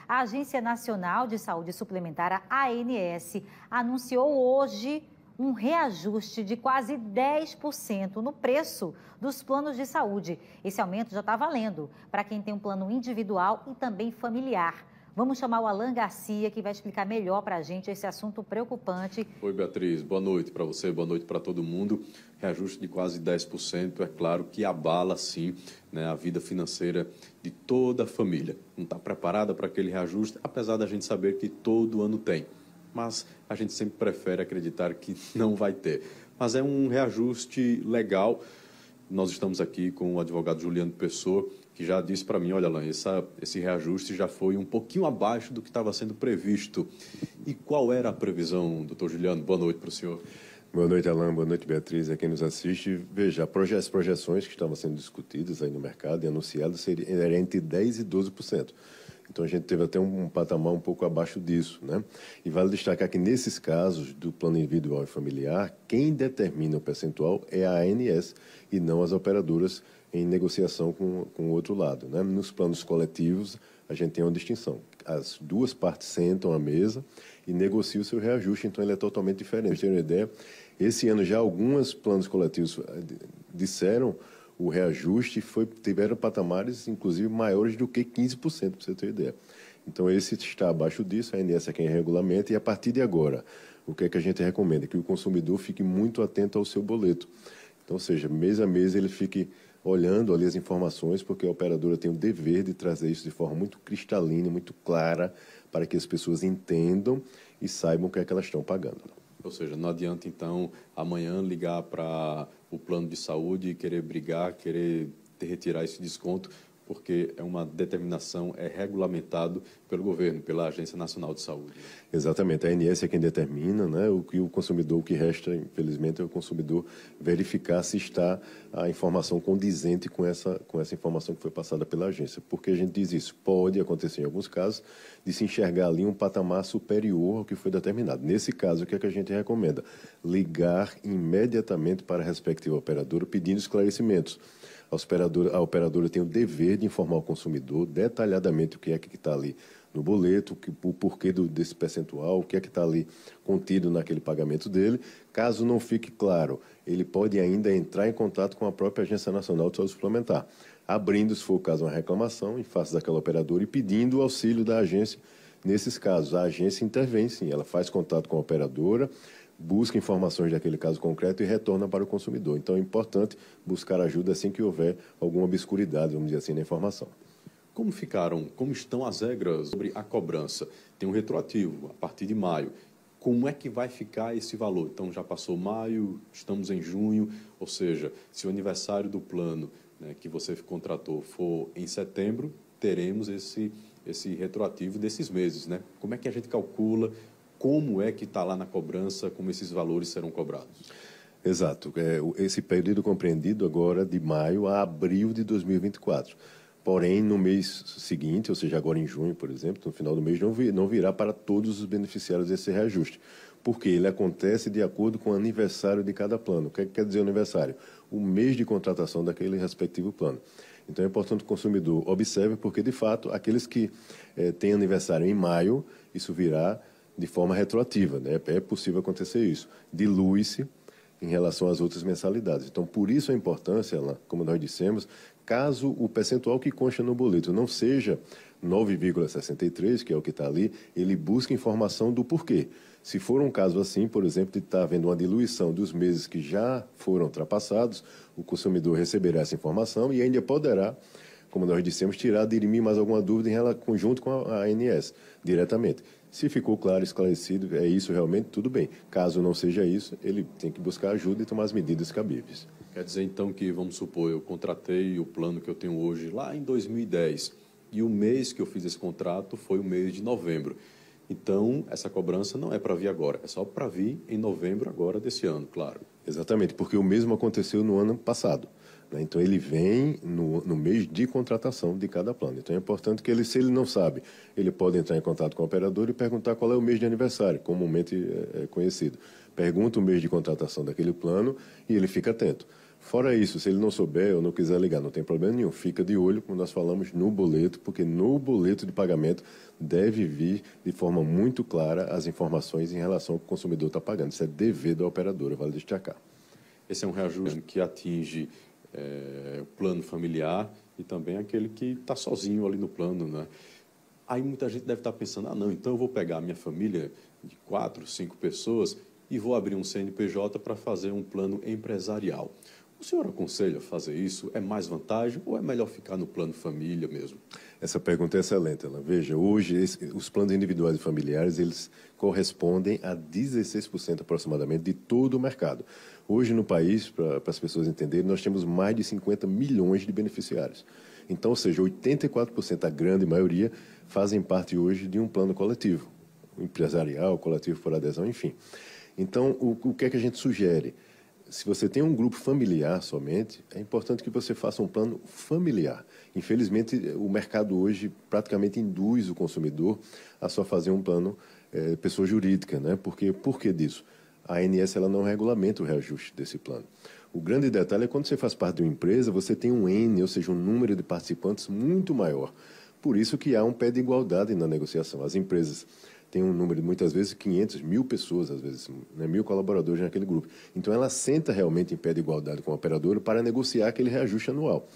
A Agência Nacional de Saúde Suplementar, a ANS, anunciou hoje um reajuste de quase 10% no preço dos planos de saúde. Esse aumento já está valendo para quem tem um plano individual e também familiar. Vamos chamar o Alan Garcia, que vai explicar melhor para a gente esse assunto preocupante. Oi, Beatriz. Boa noite para você, boa noite para todo mundo. Reajuste de quase 10%, é claro que abala, sim, né, a vida financeira de toda a família. Não está preparada para aquele reajuste, apesar da gente saber que todo ano tem. Mas a gente sempre prefere acreditar que não vai ter. Mas é um reajuste legal. Nós estamos aqui com o advogado Juliano Pessoa, que já disse para mim, olha, Alain, esse reajuste já foi um pouquinho abaixo do que estava sendo previsto. E qual era a previsão, doutor Juliano? Boa noite para o senhor. Boa noite, Alain. Boa noite, Beatriz, a quem nos assiste. Veja, as projeções que estavam sendo discutidas aí no mercado e anunciadas eram entre 10% e 12%. Então, a gente teve até um patamar um pouco abaixo disso, né? E vale destacar que, nesses casos do plano individual e familiar, quem determina o percentual é a ANS e não as operadoras em negociação com o outro lado, né? Nos planos coletivos, a gente tem uma distinção. As duas partes sentam à mesa e negociam o seu reajuste, então ele é totalmente diferente. Para ter uma ideia, esse ano já alguns planos coletivos disseram o reajuste tiveram patamares, inclusive, maiores do que 15%, para você ter ideia. Então, esse está abaixo disso, a ANS é quem regulamenta, e a partir de agora, o que é que a gente recomenda? Que o consumidor fique muito atento ao seu boleto. Então, ou seja, mês a mês ele fique olhando ali as informações, porque a operadora tem o dever de trazer isso de forma muito cristalina, muito clara, para que as pessoas entendam e saibam o que é que elas estão pagando. Ou seja, não adianta, então, amanhã ligar para o plano de saúde e querer brigar, querer retirar esse desconto, porque é uma determinação, é regulamentado pelo governo, pela Agência Nacional de Saúde. Exatamente, a ANS é quem determina, né? O que resta, infelizmente, é o consumidor verificar se está a informação condizente com essa informação que foi passada pela agência. Por que a gente diz isso? Pode acontecer em alguns casos de se enxergar ali um patamar superior ao que foi determinado. Nesse caso, o que é que a gente recomenda? Ligar imediatamente para a respectiva operadora pedindo esclarecimentos. A operadora tem o dever de informar o consumidor detalhadamente o que é que está ali no boleto, o porquê desse percentual, o que é que está ali contido naquele pagamento dele. Caso não fique claro, ele pode ainda entrar em contato com a própria Agência Nacional de Saúde Suplementar, abrindo, se for o caso, uma reclamação em face daquela operadora e pedindo o auxílio da agência. Nesses casos, a agência intervém, sim, ela faz contato com a operadora, busca informações daquele caso concreto e retorna para o consumidor. Então, é importante buscar ajuda assim que houver alguma obscuridade, vamos dizer assim, na informação. Como estão as regras sobre a cobrança? Tem um retroativo a partir de maio. Como é que vai ficar esse valor? Então, já passou maio, estamos em junho, ou seja, se o aniversário do plano, né, que você contratou for em setembro, teremos esse retroativo desses meses, né? Como é que a gente calcula? Como é que está lá na cobrança, como esses valores serão cobrados? Exato. Esse período compreendido agora de maio a abril de 2024. Porém, no mês seguinte, ou seja, agora em junho, por exemplo, no final do mês, não virá para todos os beneficiários esse reajuste. Porque ele acontece de acordo com o aniversário de cada plano. O que quer dizer o aniversário? O mês de contratação daquele respectivo plano. Então, é importante que o consumidor observe, porque, de fato, aqueles que têm aniversário em maio, isso virá de forma retroativa, né? É possível acontecer isso. Dilui-se em relação às outras mensalidades. Então, por isso a importância, como nós dissemos, caso o percentual que consta no boleto não seja 9,63, que é o que está ali, ele busca informação do porquê. Se for um caso assim, por exemplo, de estar havendo uma diluição dos meses que já foram ultrapassados, o consumidor receberá essa informação e ainda poderá, como nós dissemos, dirimir mais alguma dúvida junto com a ANS, diretamente. Se ficou claro, esclarecido, é isso realmente, tudo bem. Caso não seja isso, ele tem que buscar ajuda e tomar as medidas cabíveis. Quer dizer, então, que, vamos supor, eu contratei o plano que eu tenho hoje lá em 2010 e o mês que eu fiz esse contrato foi o mês de novembro. Então, essa cobrança não é para vir agora, é só para vir em novembro agora desse ano, claro. Exatamente, porque o mesmo aconteceu no ano passado. Então, ele vem no mês de contratação de cada plano. Então, é importante que se ele não sabe, ele pode entrar em contato com o operador e perguntar qual é o mês de aniversário, comumente conhecido. Pergunta o mês de contratação daquele plano e ele fica atento. Fora isso, se ele não souber ou não quiser ligar, não tem problema nenhum. Fica de olho, como nós falamos, no boleto, porque no boleto de pagamento deve vir de forma muito clara as informações em relação ao que o consumidor está pagando. Isso é dever da operadora, vale destacar. Esse é um reajuste que atinge o plano familiar e também aquele que está sozinho ali no plano, né? Aí muita gente deve estar pensando, não, então eu vou pegar a minha família de 4, 5 pessoas e vou abrir um CNPJ para fazer um plano empresarial. O senhor aconselha fazer isso? É mais vantagem ou é melhor ficar no plano família mesmo? Essa pergunta é excelente, Alan. Veja, hoje os planos individuais e familiares, eles correspondem a 16% aproximadamente de todo o mercado. Hoje no país, para as pessoas entenderem, nós temos mais de 50 milhões de beneficiários. Então, ou seja, 84%, a grande maioria, fazem parte hoje de um plano coletivo, empresarial, coletivo por adesão, enfim. Então, o que é que a gente sugere? Se você tem um grupo familiar somente, é importante que você faça um plano familiar. Infelizmente, o mercado hoje praticamente induz o consumidor a só fazer um plano pessoa jurídica, né? Por que disso? A ANS ela não regulamenta o reajuste desse plano. O grande detalhe é quando você faz parte de uma empresa, você tem um N, ou seja, um número de participantes muito maior. Por isso que há um pé de igualdade na negociação. As empresas tem um número de, muitas vezes, 500, 1.000 pessoas, às vezes, né, 1.000 colaboradores naquele grupo. Então, ela senta realmente em pé de igualdade com a operadora para negociar aquele reajuste anual.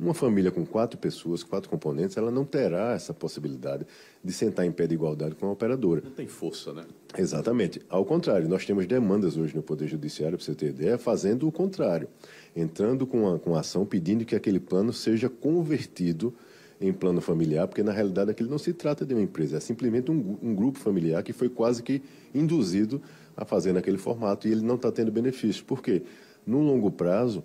Uma família com 4 pessoas, 4 componentes, ela não terá essa possibilidade de sentar em pé de igualdade com a operadora. Não tem força, né? Exatamente. Ao contrário, nós temos demandas hoje no Poder Judiciário, para você ter ideia, fazendo o contrário. Entrando com a ação pedindo que aquele plano seja convertido em plano familiar, porque na realidade aquilo não se trata de uma empresa, é simplesmente um grupo familiar que foi quase que induzido a fazer naquele formato e ele não está tendo benefício. Por quê? No longo prazo,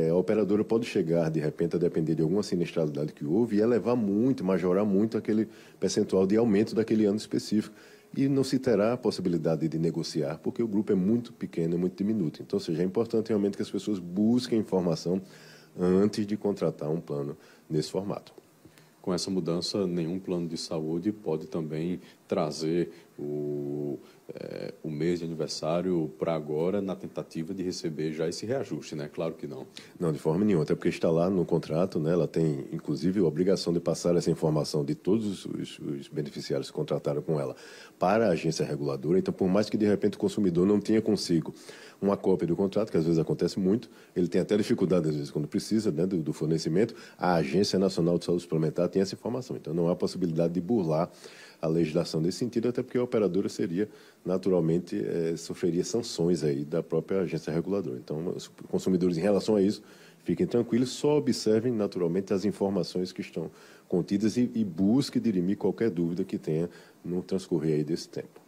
a operadora pode chegar, de repente, a depender de alguma sinistralidade que houve e elevar muito, majorar muito aquele percentual de aumento daquele ano específico. E não se terá a possibilidade de negociar, porque o grupo é muito pequeno, é muito diminuto. Então, ou seja, é importante realmente que as pessoas busquem informação antes de contratar um plano nesse formato. Com essa mudança, nenhum plano de saúde pode também trazer o mês de aniversário para agora, na tentativa de receber já esse reajuste, né? Claro que não. Não, de forma nenhuma, até porque está lá no contrato, né? Ela tem, inclusive, a obrigação de passar essa informação de todos os beneficiários que contrataram com ela para a agência reguladora. Então, por mais que, de repente, o consumidor não tenha consigo uma cópia do contrato, que às vezes acontece muito, ele tem até dificuldade, às vezes, quando precisa, né, do fornecimento, a Agência Nacional de Saúde Suplementar tem essa informação. Então, não há possibilidade de burlar a legislação nesse sentido, até porque a operadora seria, naturalmente, sofreria sanções aí da própria agência reguladora. Então, os consumidores, em relação a isso, fiquem tranquilos, só observem, naturalmente, as informações que estão contidas e busquem dirimir qualquer dúvida que tenha no transcorrer aí desse tempo.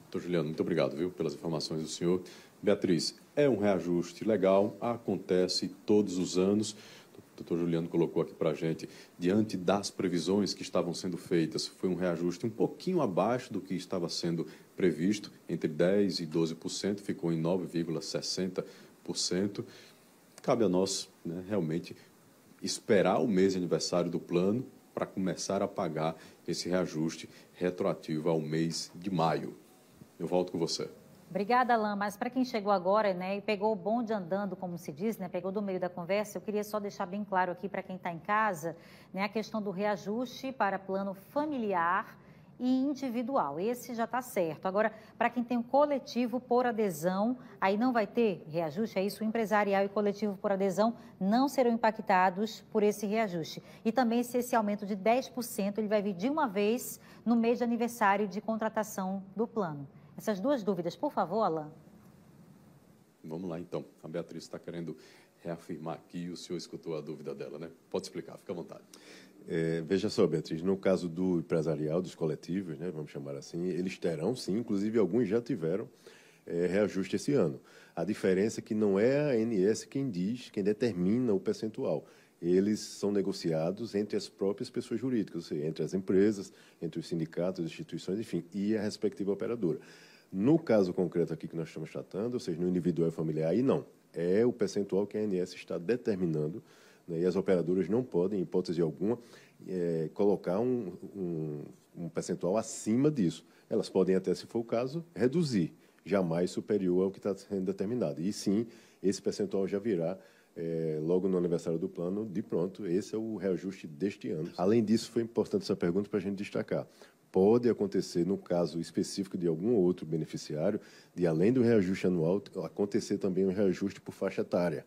Doutor Juliano, muito obrigado, viu, pelas informações do senhor. Beatriz, é um reajuste legal, acontece todos os anos. O doutor Juliano colocou aqui para a gente, diante das previsões que estavam sendo feitas, foi um reajuste um pouquinho abaixo do que estava sendo previsto, entre 10% e 12%, ficou em 9,60%. Cabe a nós, né, realmente esperar o mês de aniversário do plano para começar a pagar esse reajuste retroativo ao mês de maio. Eu volto com você. Obrigada, Alain. Mas para quem chegou agora, né, e pegou o bonde andando, como se diz, né, pegou do meio da conversa, eu queria só deixar bem claro aqui para quem está em casa, né, a questão do reajuste para plano familiar e individual. Esse já está certo. Agora, para quem tem o coletivo por adesão, aí não vai ter reajuste, é isso? O empresarial e coletivo por adesão não serão impactados por esse reajuste. E também se esse aumento de 10%, ele vai vir de uma vez no mês de aniversário de contratação do plano. Essas duas dúvidas, por favor, Alain. Vamos lá, então. A Beatriz está querendo reafirmar aqui, o senhor escutou a dúvida dela, né? Pode explicar, fica à vontade. Veja só, Beatriz, no caso do empresarial, dos coletivos, né, vamos chamar assim, eles terão sim, inclusive alguns já tiveram reajuste esse ano. A diferença é que não é a ANS quem determina o percentual. Eles são negociados entre as próprias pessoas jurídicas, ou seja, entre as empresas, entre os sindicatos, as instituições, enfim, e a respectiva operadora. No caso concreto aqui que nós estamos tratando, ou seja, no individual e familiar, aí não. É o percentual que a ANS está determinando, né, e as operadoras não podem, em hipótese alguma, colocar um percentual acima disso. Elas podem até, se for o caso, reduzir, jamais superior ao que está sendo determinado. E sim, esse percentual já virá logo no aniversário do plano, de pronto, esse é o reajuste deste ano. Além disso, foi importante essa pergunta para a gente destacar. Pode acontecer, no caso específico de algum outro beneficiário, de além do reajuste anual, acontecer também um reajuste por faixa etária.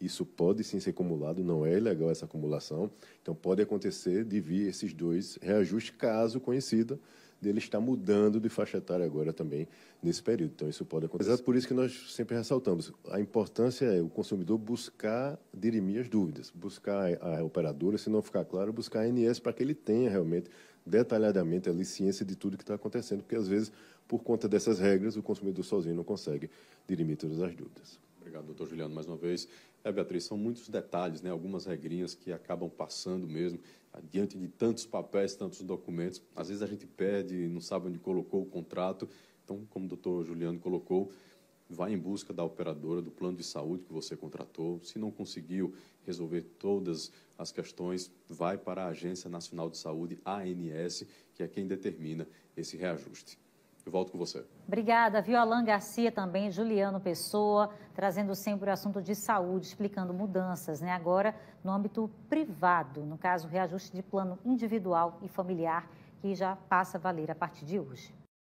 Isso pode sim ser acumulado, não é ilegal essa acumulação. Então, pode acontecer de vir esses dois reajustes, caso conhecida, dele estar mudando de faixa etária agora também nesse período. Então, isso pode acontecer. Exato por isso que nós sempre ressaltamos. A importância é o consumidor buscar dirimir as dúvidas, buscar a operadora, se não ficar claro, buscar a ANS para que ele tenha realmente, detalhadamente, ali, ciência de tudo que está acontecendo, porque, às vezes, por conta dessas regras, o consumidor sozinho não consegue dirimir todas as dúvidas. Obrigado, doutor Juliano, mais uma vez. Beatriz, são muitos detalhes, né? Algumas regrinhas que acabam passando mesmo, diante de tantos papéis, tantos documentos. Às vezes a gente perde, não sabe onde colocou o contrato. Então, como o doutor Juliano colocou, vai em busca da operadora, do plano de saúde que você contratou. Se não conseguiu resolver todas as questões, vai para a Agência Nacional de Saúde, ANS, que é quem determina esse reajuste. Eu volto com você. Obrigada, viu? Alan Garcia também, Juliano Pessoa, trazendo sempre o assunto de saúde, explicando mudanças, né? Agora no âmbito privado, no caso, reajuste de plano individual e familiar, que já passa a valer a partir de hoje.